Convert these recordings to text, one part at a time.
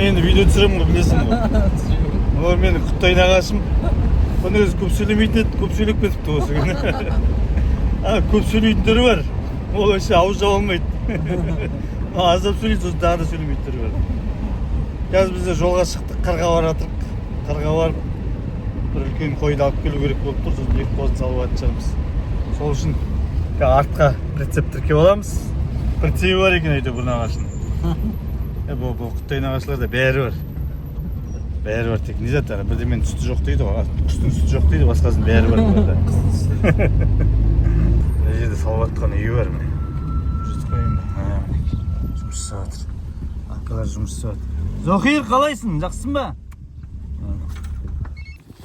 Мен видео түсіремін ғой, білесің ғой. Ол менің Құттайын ағашым. Бұны өзі көп сөйлемейтін еді, көп сөйлеп кетіпті осы күні. Көп сөйлейтіндері бар. Ол өше ауыз жаба алмайды. Аздап сөйлейді, сосын тағы да сөйлемейтіндері бар. Қазір бізде жолға шықтық, қырға баратырық. Қырға барып, бір үлкен қойды алып келу керек болып тұр, сосын екі қозын салып атын шығамыз. Сол үшін артқа прицеп тіркеп аламыз. Прицебі бар екен әйтеуір бұның ағашының. Бұл Құттайын ағашыларда бәрі бар. Бәрі бар, тек не заттары. Бірдемен сүті жоқ дейді ғой. Құстың сүті жоқ дейді, басқасын бәрі бар бұларда. Мына жерде салып атқан үйі бар міне. Жүріс қойын ба? Жұмыс жасап жатыр. Ақылар жұмыс жасап жатыр. Зохир, қалайсың? Жақсың ба?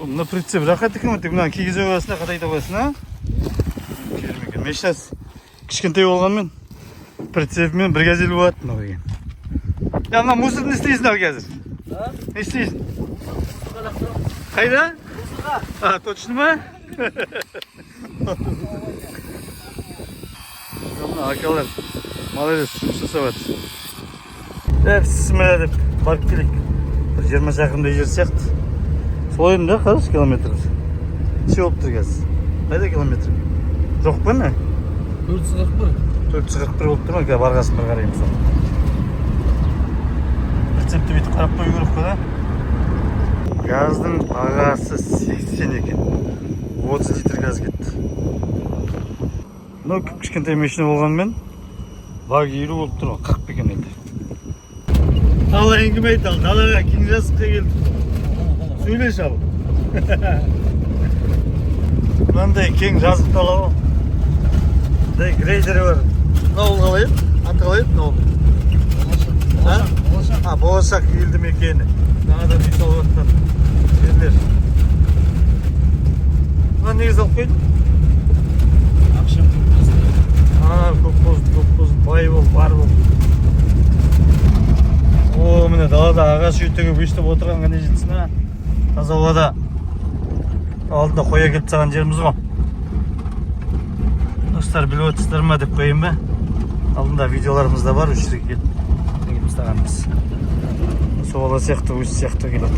Мына прицеп рахат екен, тек мына кигізе қоясың, қатайта қоясың, а? Керім екен. Мен сейчас кішкентай болғанмен прицепімен бір газелі болады мынау деген. Ya lan muzur ne isteysin al gezir? Ne isteysin? Hayda? Ha, точно mu? Akalar, молодец, жұмыс жасап жатыр. Бісміллә деп барып келейік. Бір 20 шақырымдай жер сияқты. Солай да, қарашы километр. Неше болып тұр қазір? Қайда километр? Жоқ па не? 441. 441 болып тұр ма? Барғасын бір қараймыз соны. Прицепті бүйтіп қарап қою керек қой да. Газдың бағасы 80 екен. 30 литр газ кетті. Мынау кішкентай машина болғанмен баги 50 болып тұр ғой, 40 екен енді. Ал әңгіме айт, ал далаға кең жазыққа келді. Сөйлеш ал. Мынандай кең жазық дала ғой. Мындай грейдері бар. Мынау қалай еді? Аты қалай еді мынау? Болашақ елді мекені. Жаңадан үй салып жатқан жерлер. Мына негіз алып қойдың? Ақшам көп болсын. Көп болсын, бай бол, бар бол. О, міне далада ағаш үй тігіп өйстіп отырған қане жетсін, а? Таза ауада алдында қоя келіп тастаған жеріміз ғой. Достар, біліп отырсыздар ма деп қойайын ба? Алдында видеоларымызда бар, үш жерге келіп тастағанбыз. Соғала сияқты, өз сияқты келіп.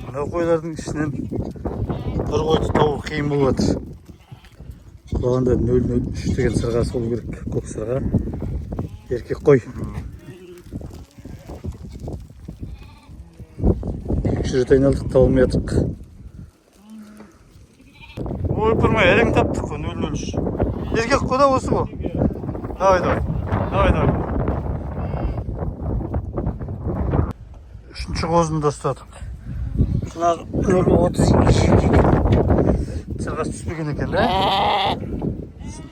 Мына қойлардың ішінен бір қойды табу қиын болып жатыр. Құлағында 003 деген сырғасы болу керек, көк сырға. Еркек қой. Екі рет айналдық, табылмай жатырық. Ой, тұрмай, әрең таптық қой, 003. Еркек қой да осы ғой. Давай. Үшінші қозында ұстадық. Шынағы 032. Сырғасы түспеген екен, да?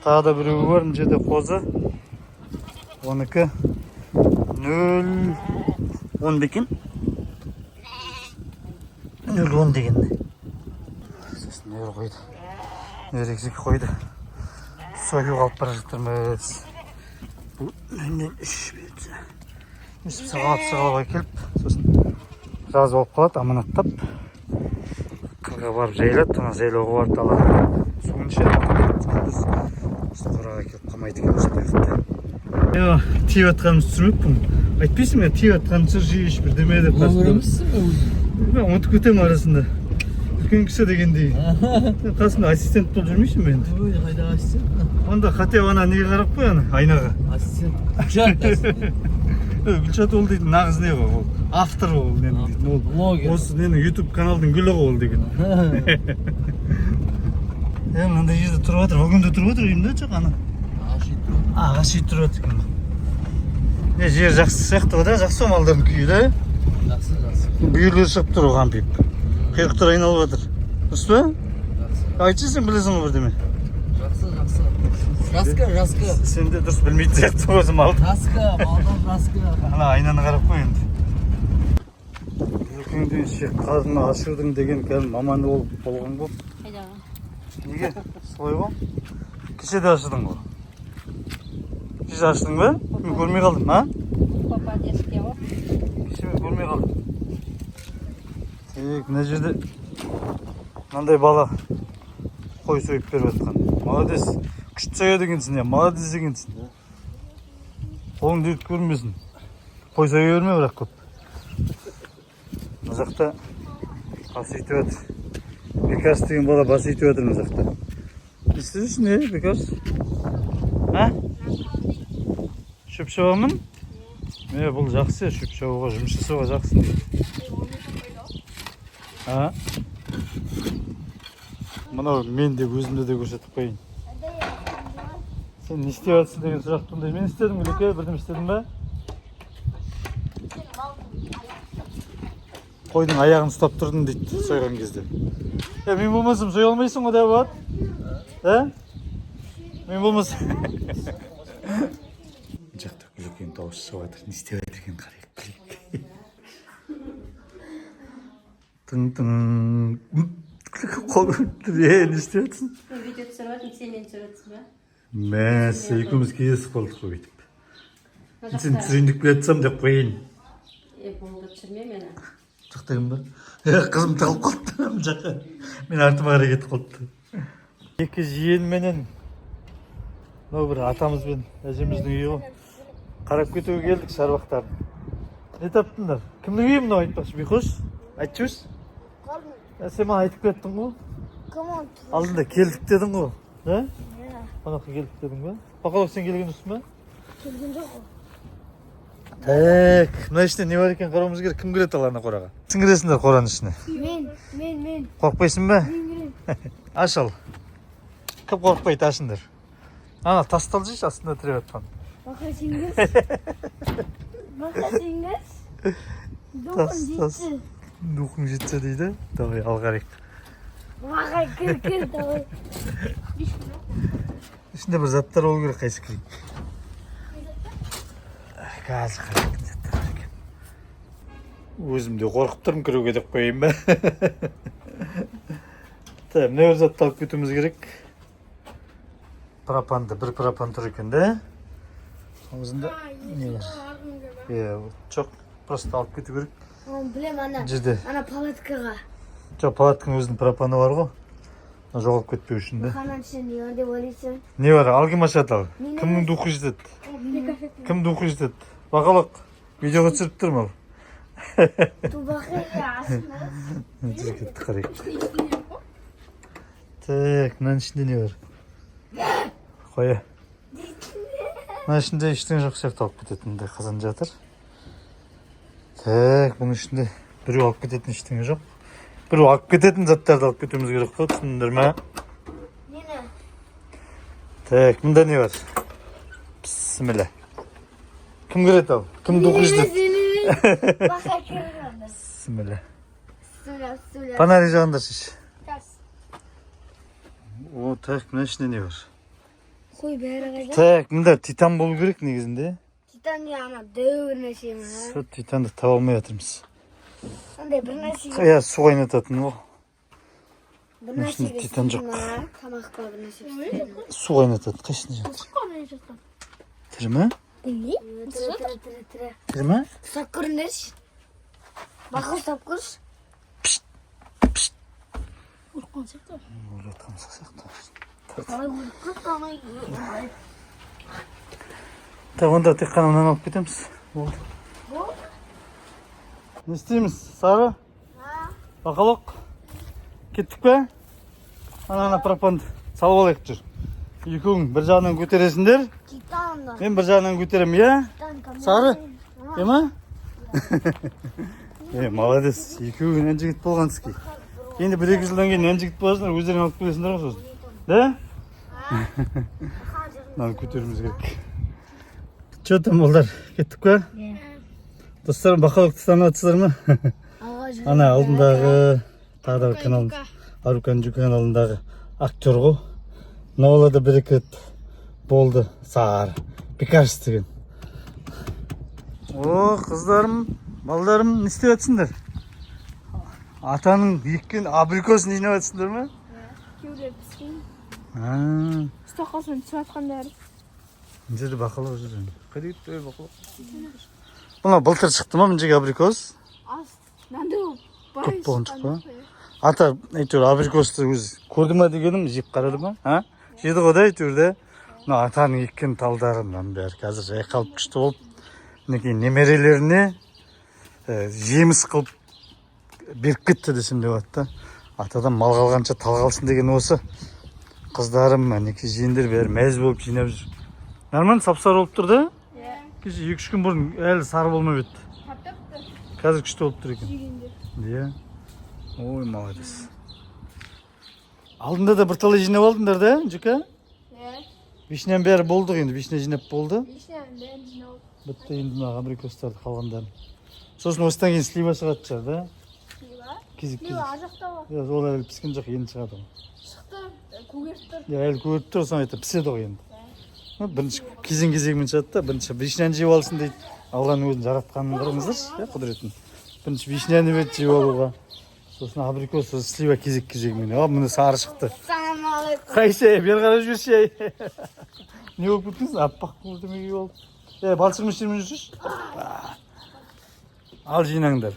Тағы да біреуі бар, мына жерде қозы. 12. 010 бекен. 010 дегенде. Сосын нөр қойды. Нөр екзек қойды. Сойып қалып бара жатырмыз. Бұл 003 берді. Өстіп сағалап келіп, сосын жаз болып қалады, аманаттап. Қырға барып жайлады, ана жайлауға барып далаға. Суын ішеді. Қораға келіп қамайды екен осы баяқта. Тиіп атқанымыз түсірмеппін. Айтпайсың мен, тиіп атқаным түсір жиі ешбір деме деп Өмірімізсің мен ұмытып кетемін арасында. Үлкен кісі дегендей. Қасында ассистент болып жүрмейсің мен? Ой, қайда ассистент? Онда қате ана неге қарап қой ана, айнаға. Ассистент. Гүлшат. Гүлшат ол дейді, нағыз не ғой ол. Автор ол нені дейді. Блогер. Осы нені YouTube каналдың гүлі ғой ол деген. Мынандай жерде тұрып жатыр, вагонда тұрып жатыр үйімде жоқ ана. Ағаш үй тұрып жатыр екен. Жер жақсы сияқты ғой да, жақсы малдардың күйі да? Жақсы. Бүйірлер шығып тұр оған пейіп. Қиырықтар айналып жатыр. Дұрыс па? Айтшы сен білесің ғой бірдеме. Жақсы. Жасқа. Сен де дұрыс білмейтін сияқты өзім малды. Жасқа. Ана айнаны қарап қой енді. Ертеңден шек қарны ашырдың деген кәдімгі маманы болған ғой. Неге? Солай ғой? Кеше де ашырдың ғой. Кеше ашырдың ба? Мен көрмей қалдым, а? Кеше мен көрмей қалдым. Мына жерде мынандай бала қой сойып беріп жатқан. Молодец. Күшті сояды екенсің, молодец екенсің. Қолың дөйт көрмесін. қой соя берме бірақ көп. Мына жақта бас етіп жатыр. Бекарыс деген бала бас етіп жатыр мына жақта. Не істеп жүрсің, Бекарыс? А? Шөп шабамын? Бұл жақсы, шөп шабуға, жұмыс жасауға жақсы. А? Мынау мен де өзімді де көрсетіп қойын. Сен не істеп жатсың деген сұрақ туындайды. Мен істедім, Гүлеке, бірдем істедің бе? Қойдың аяғын ұстап тұрдың дейді сойған кезде. Мен болмасам соя алмайсың ғой, да болады? Мен болмасам. Жақта Гүлекенің дауысы шығып жатыр. Не істеп жатыр екен қарайық. Тың-тың. Не істеп жатсың? Видео түсіріп жатырмын, сен мені түсіріп жатсың ба? Мәсі, екеуміз кездесіп қалдық қой бүйтіп. Сен түсірейіндік біле жатсам деп қойын. Болды, түсірме мені. Жақтайым ба? Қызым тығылып қалыпты жаққа. Мен артыма қарай кетіп қалыпты. Екі жиенменен мынау бір атамызбен әжеміздің үйі ғой. Қарап кетуге келдік шаруақтарын. Не таптыңдар? Кімнің үйі мынау айтпақшы, Бейхош? Айтшы өз? Сен маған айтып кеттің ғой? Алдында келдік дедің ғой? Қонаққа келдік дедің ба? Бақалақ сен келген дұрыс па? Келген жоқ ғой. Так, мына ішінде не бар екен қарауымыз керек. Кім кіреді аларына қораға? Сен кіресіңдер қораның ішіне. Мен. Қорықпайсың ба? Мен. Аш ал. Кім қорықпайды, ашыңдар. Ана тастал жейші астында тіреп жатқан. Бақасыңыз. Дұқын Духың жетсе дейді. Давай алғарек. Бақай кір давай. Ішінде бір заттар болу керек, қайсы кірейік. Қазір қарайық заттар бар екен. Өзімде қорқып тұрмын кіруге деп қойайын ба? Міне бір затты алып кетуіміз керек. Пропанды, бір пропан тұр екен, да? Өзінде не бар? Жоқ, просто алып кету керек. Білем, ана палаткаға. Жоқ, палатканың өзінің пропаны бар ғой. Жоғалып кетпеу үшін, да? Қанан ішін не бар деп ойлайсың? Не бар, алгым ашады ал. Кімнің духы жетеді? Кім духы жетеді? Бақалақ, видеоға түсіріп тұр ма? Тубақы асына. Жүр кетті қарайық. Так, мынаның ішінде не бар? Қоя. Мынаның ішінде ештеңе жоқ сияқты алып кететінді қазан жатыр. Так, бұның ішінде біреу алып кететін ештеңе жоқ. Біреу алып кететін заттарды алып кетуіміз керек қой, түсіндіңдер ме? Нені? Так, мұнда не бар? Бісміллә. Кім кіреді ал? Кім дұқы жетеді? Бақай кірді. Бісміллә. Сүлі. Панарий жағында шеш. Тас. О, так, мына ішінде не бар? Қой бәрі қайда? Так, мұнда титан болу керек негізінде. Титан не ана дөуір нәрсе ма? Сол титанды таба алмай жатырмыз. Андай бір нәрсе. Иә, су қайнататын ғой. Бір нәрсеге титан жоқ. тамақ па бір нәрсе. Су қайнатады. Қайсында жатыр? Тірі ме? Тірі. Тірі ме? Ұстап көріңдерші. Бақы ұстап көрші. Ұрқан сияқты. Өлетқан сияқты. Қалай ұрқан қалай. Так, онда тек қана мынаны алып кетеміз. Болды. Не істейміз? Сары? Бақалақ? Кеттік пе? Ана пропанды салып алайық жүр. Екеуің бір жағынан көтересіңдер. Титан. Мен бір жағынан көтерем, иә? Сары? Ема? Молодец. Екеуің ән жігіт болғансыз. Енді бір-екі жылдан кейін ән жігіт боласыңдар, өздерің алып келесіңдер ғой сосын. Да? Мынаны көтеруіміз керек. Че там болдар? Кеттік пе? Достарым, Бақалақты танып жатсыздар ма? Ана алдындағы тағы да бір канал, Арукан Жүк каналындағы актер ғой. Мына да бір-екі рет болды. Сары. Бекарыс деген. О, қыздарым, балдарым, не істеп жатсыңдар? Атаның еккен абрикосын жинап жатсыңдар ма? Кеулер піскен. Стақасын түсіп атқандар. Мына жерде Бақалақ жүр. Қайда кетті Бақалақ? Бұна былтыр шықты ма мына жерге абрикос? Мәнді Көп болған шықты ма? Ата әйтеуір абрикосты өзі көрді ма дегенім, жеп қарады ма? Жеді ғой да әйтеуір де. Атаның еккен талдары мынаның бәрі қазір жайқалып күшті болып мінекей немерелеріне жеміс қылып беріп кетті десем деп атты. Атадан мал қалғанша тал қалсын деген осы. Қыздарым, мінекей жиендер бәрі мәз болып жинап жүр. Нормально сап-сары болып тұр да? Иә. Кеше 2-3 күн бұрын әлі сары болмай еді. Таптапты. Қазір күшті болып тұр екен. Жегенде. Иә. Ой, молодец. Алдында да бір талай жинап алдыңдар да, Жүка? Иә. Вишняның бәрі болды енді, вишня жинап болды. Вишняның бәрін жинау. Бітті енді мына абрикостарды қалғандарын. Сосын осыдан кейін слива шығады шығар да? Слива? Кезек-кезек. Слива ажақта бар. Иә, ол әлі піскен жоқ, енді шығады ғой. Шықты, көгеріп тұр. Иә, әлі көріп тұр, соны айтып піседі ғой енді. Бірінші кезең-кезегімен шығады да, бірінші вишняны жеп алсын дейді. Алланың өзін жаратқанын қараңыздаршы, иә, құдіретін. Бірінші вишняны бет жеп алуға. Сосын абрикос, сосын слива кезек-кезегімен. Міне сары шықты. Ассалаумағалейкум. Қайсы, бері қарап жүрші ай. Не болып кеттіңіз? Аппақ көрдемеге болды. Балшығымен шермен жүрші. Ал жинаңдар.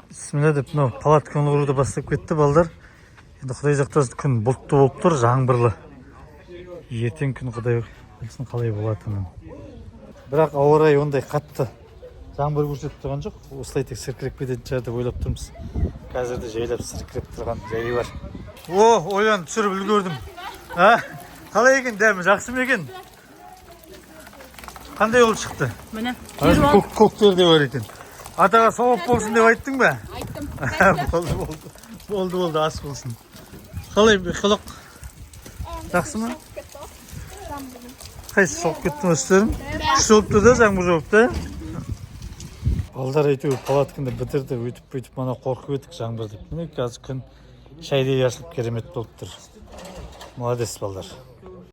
Бісміллә деп, мынау палатканы құруды бастап кетті балдар. Енді Құдай жақтасын күн бұлтты болып тұр, жаңбырлы. Ертең күн Құдай білсін қалай болатынын. Бірақ ауа райы ондай қатты жаңбыр көрсетіп тұрған жоқ. Осылай тек сіркіреп кететін шығар деп ойлап тұрмыз. Қазір де жайлап сіркіреп тұрған жайы бар. Ойланып түсіріп үлгердім. Қалай екен дәмі, жақсы ма екен? Қандай ол шықты? Міне. Көктер де бар екен. Атаға сауап болсын деп айттың ба? Айттым. Болды, ас болсын. Қалай қылық? Жақсы ма? Қайсы соғып кетті ма үстерің? Күшті болып тұр да, жаңбыр жауып та? Балдар әйтеуір палатканы бітірді, өйтіп мана қорқып едік жаңбыр деп. Міне қазір күн шайдай ашылып керемет болып тұр. Молодец балдар.